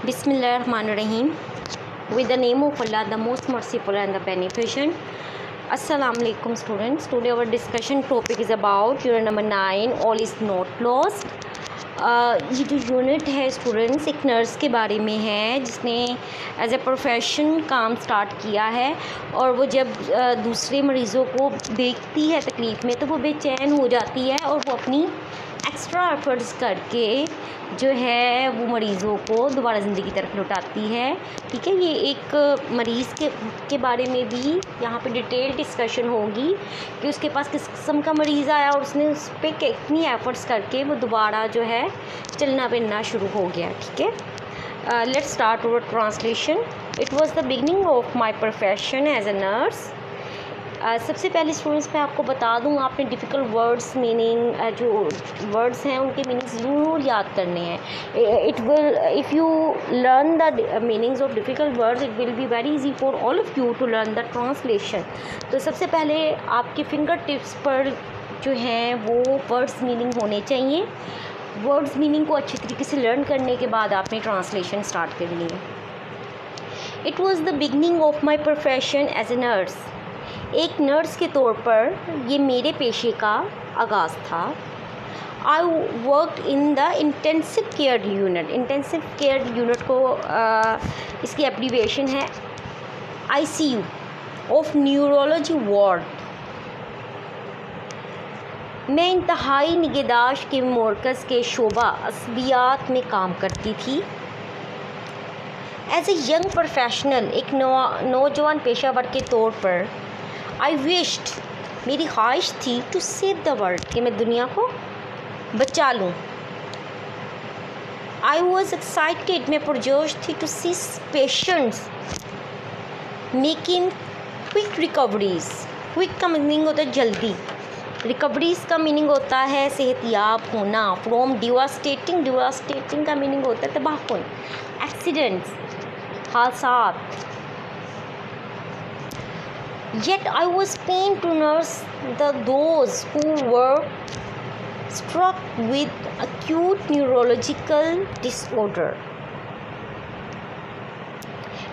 Bismillahirrahmanirrahim. With the name of Allah, the most merciful and the beneficent. Assalamu alaikum students. Today our discussion topic is about unit number 9, all is not lost. ये जो unit है students एक nurse के बारे में है जिसने as a profession काम स्टार्ट किया है और वो जब दूसरे मरीज़ों को देखती है तकलीफ़ में तो वो बेचैन हो जाती है और वो अपनी एक्स्ट्रा एफर्ट्स करके जो है वो मरीज़ों को दोबारा ज़िंदगी की तरफ लौटाती है। ठीक है, ये एक मरीज़ के बारे में भी यहाँ पे डिटेल डिस्कशन होगी कि उसके पास किस किस्म का मरीज़ आया और उसने उस पर कितनी एफ़र्ट्स करके वो दोबारा जो है चलना फिरना शुरू हो गया। ठीक है, let's start our translation. It was the beginning of my profession as a nurse. सबसे पहले स्टूडेंट्स मैं आपको बता दूं, आपने डिफ़िकल्ट वर्ड्स मीनिंग जो वर्ड्स हैं उनके मीनिंग्स ज़रूर याद करने हैं। It will if you learn the meanings of difficult words it will be very easy for all of you to learn the translation. तो सबसे पहले आपके फिंगर टिप्स पर जो हैं वो वर्ड्स मीनिंग होने चाहिए। वर्ड्स मीनिंग को अच्छी तरीके से लर्न करने के बाद आपने ट्रांसलेशन स्टार्ट करनी है। It was the beginning of my profession as a nurse. एक नर्स के तौर पर ये मेरे पेशे का आगाज़ था। I worked in the intensive care unit. Intensive care unit को इसकी एब्रीविएशन है ICU ऑफ न्यूरोलॉजी वार्ड। मैं इंतहाई निगहदाश्त के मरकज़ के शोबा असबियात में काम करती थी। एज ए यंग प्रोफेशनल, एक नौजवान पेशावर के तौर पर आई विश्ड, मेरी ख्वाहिश थी टू सेव द वर्ल्ड, कि मैं दुनिया को बचा लूँ। आई वॉज एक्साइटेड, मैं पुरजोश थी to see patients making quick recoveries. Quick का मीनिंग होता है जल्दी, रिकवरीज का मीनिंग होता है सेहतियाब होना। फ्रॉम डिवास्टेटिंग, डिवास्टेटिंग का मीनिंग होता है तबाहकुन, एक्सीडेंट्स, हादसात। Yet I was pained to nurse those who were struck with acute neurological disorder.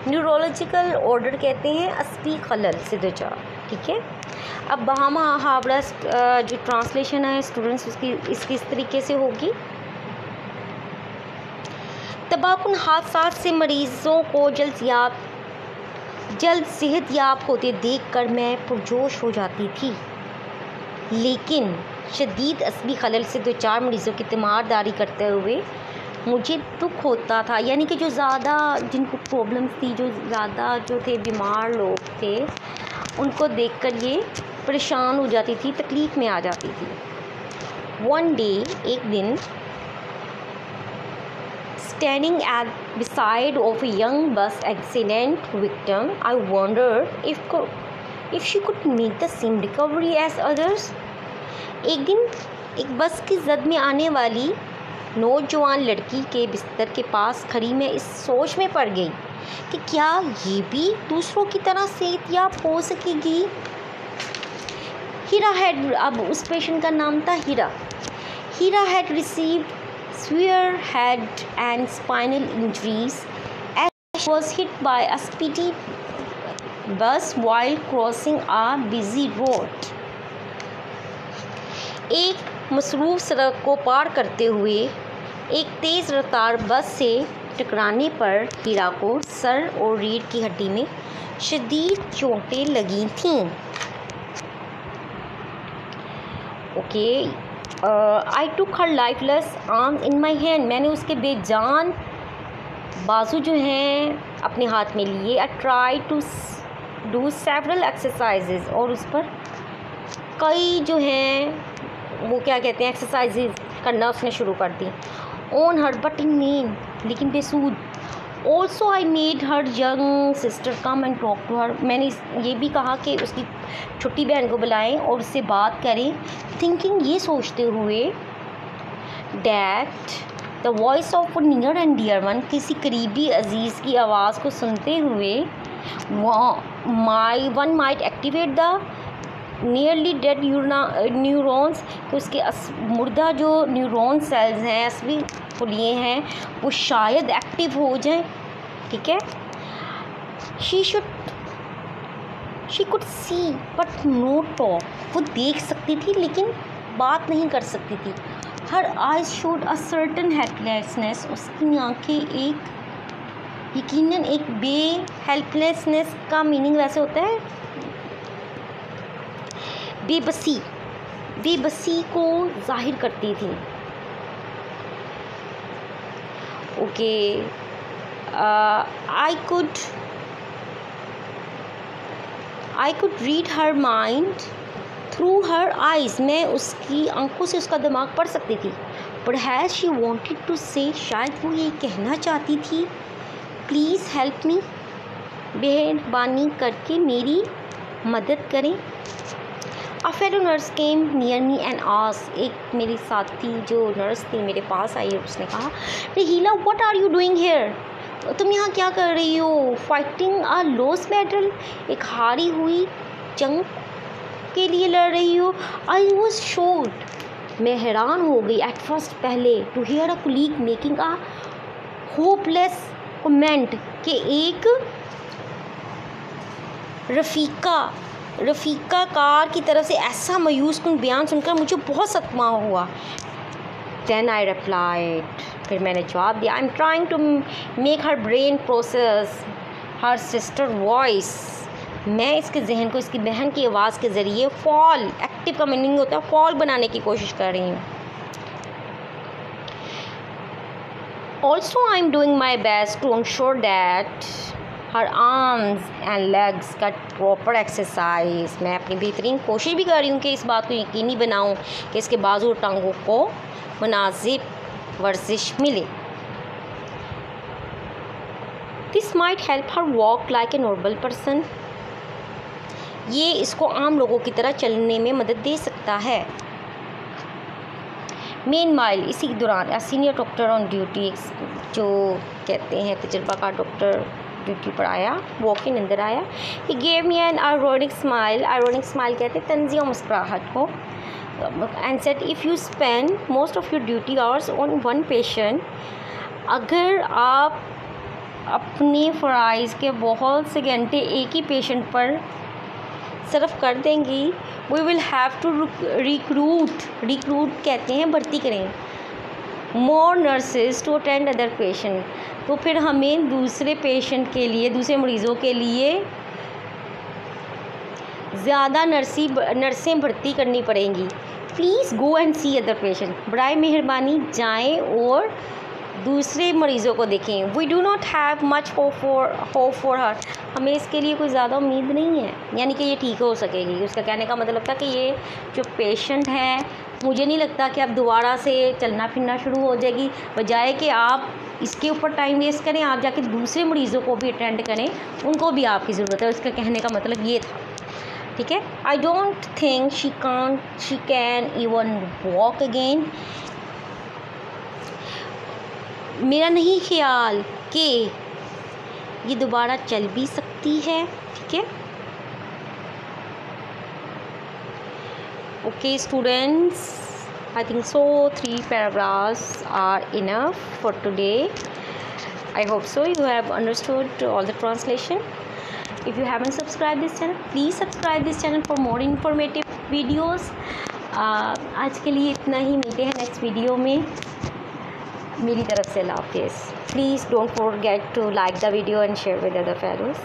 Neurological order कहते हैं असबी खलल से दो चार। ठीक है, अब बहामा हावड़ा जो ट्रांसलेशन है स्टूडेंट्स उसकी इस तरीके से होगी। तबाहकुन हादसात से मरीज़ों को जल्द सेहत याब होते देखकर मैं पुरजोश हो जाती थी, लेकिन शदीद असबी खलल से दो चार मरीज़ों की तीमारदारी करते हुए मुझे दुख होता था। यानी कि जो ज़्यादा जिनको प्रॉब्लम्स थी, जो ज़्यादा जो थे बीमार लोग थे, उनको देखकर ये परेशान हो जाती थी, तकलीफ़ में आ जाती थी। वन डे, एक दिन, standing at beside of a young bus accident victim, I wondered if she could make the same recovery as others. एक दिन एक बस की जद में आने वाली नौजवान लड़की के बिस्तर के पास खड़ी मैं इस सोच में पड़ गई कि क्या ये भी दूसरों की तरह सेहतयाब हो सकेगी। हीरा हैड, अब उस पेशेंट का नाम था Hira. Hira had received severe head and spinal injuries as she was hit by a speedy bus while crossing a busy road. एक मसरूफ़ सड़क को पार करते हुए एक तेज़ रफ्तार बस से टकराने पर हीरा को सर और रीढ़ की हड्डी में शदीद चोटें लगी थीं। Okay, I took her lifeless arm in my hand. मैंने उसके बेजान बाजू जो हैं अपने हाथ में लिए। I try to do several exercises, और उस पर कई जो हैं वो क्या कहते हैं एक्सरसाइजेज करना उसने शुरू कर दी। On her but in mean, लेकिन बेसूद। Also I made her young sister come and talk to her. मैंने ये भी कहा कि उसकी छोटी बहन को बुलाएं और उससे बात करें, थिंकिंग, ये सोचते हुए, that the voice of near and dear one, किसी करीबी अजीज़ की आवाज़ को सुनते हुए, one might activate the nearly dead neurons, कि उसके मुर्दा जो न्यूरॉन सेल्स हैं, असली उसको लिए हैं वो शायद एक्टिव हो जाए, ठीक है। She could see but no talk, वो देख सकती थी लेकिन बात नहीं कर सकती थी। Her eyes showed a certain helplessness, उसकी आंखें एक यकीनन एक हेल्पलेसनेस का मीनिंग वैसे होता है बेबसी को जाहिर करती थी। Okay, I could read her mind through her eyes, मैं उसकी आंखों से उसका दिमाग पढ़ सकती थी। But has she wanted to say, शायद वो ये कहना चाहती थी प्लीज़ हेल्प मी, मेहरबानी करके मेरी मदद करें। A fellow nurse came near me and asked, एक मेरी साथी जो नर्स थी मेरे पास आई और उसने कहा Rahila what are you doing here, तुम यहाँ क्या कर रही हो? फाइटिंग अ लॉस बैटल, एक हारी हुई जंग के लिए लड़ रही हो? आई वॉज शॉक्ड, मैं हैरान हो गई एट फर्स्ट पहले, to hear a colleague making a hopeless comment, कि एक रफ़ीक़ाकार की तरफ से ऐसा मायूस कुन बयान सुनकर मुझे बहुत सदमा हुआ। देन आई रिप्लाइड, फिर मैंने जवाब दिया, I am trying to make her brain process her sister voice, मैं इसके जहन को इसकी बहन की आवाज़ के ज़रिए फॉल, एक्टिव का मीनिंग होता है फॉल बनाने की कोशिश कर रही हूँ। Also I am doing my best to ensure that her arms and legs का प्रॉपर एक्सरसाइज, मैं अपनी बेहतरीन कोशिश भी कर रही हूँ कि इस बात को यकीनी बनाऊँ कि इसके बाजू और टांगों को मुनासिब वर्जिश मिले। This might help her walk like a normal person, ये इसको आम लोगों की तरह चलने में मदद दे सकता है। मीनवाइल, इसी दौरान सीनियर डॉक्टर ऑन ड्यूटी, जो कहते हैं तजुर्बाकार डॉक्टर ड्यूटी पर आया, वॉक इन अंदर आया। He gave me an ironic smile, ironic smile कहते हैं तंज़िया मुस्कुराहट को, and said if you spend most of your duty hours on one patient, अगर आप अपने फ़राइज़ के बहुत से घंटे एक ही पेशेंट पर सर्फ कर देंगी, we will have to recruit कहते हैं भर्ती करें, more nurses to attend other patient, तो फिर हमें दूसरे पेशेंट के लिए, दूसरे मरीज़ों के लिए ज़्यादा नर्सें भर्ती करनी पड़ेंगी। Please go and see other patient, बराए मेहरबानी जाएं और दूसरे मरीज़ों को देखें। We do not have much hope for her, हमें इसके लिए कोई ज़्यादा उम्मीद नहीं है, यानी कि ये ठीक हो सकेगी। उसका कहने का मतलब था कि ये जो पेशेंट है, मुझे नहीं लगता कि अब दोबारा से चलना फिरना शुरू हो जाएगी, बजाय कि आप इसके ऊपर टाइम वेस्ट करें, आप जाके दूसरे मरीज़ों को भी अटेंड करें, उनको भी आपकी ज़रूरत है। उसका कहने का मतलब ये था, ठीक है। I don't think she can even walk again, मेरा नहीं ख्याल कि ये दोबारा चल भी सकती है, ठीक है। Okay students, I think so 3 paragraphs are enough for today. I hope so you have understood all the translation. If you haven't subscribed this channel, please subscribe this channel for more informative videos. आज के लिए इतना ही, मिलते हैं next video में। मेरी तरफ से अल्लाह हाफिज़। Please don't forget to like the video and share with other fellows.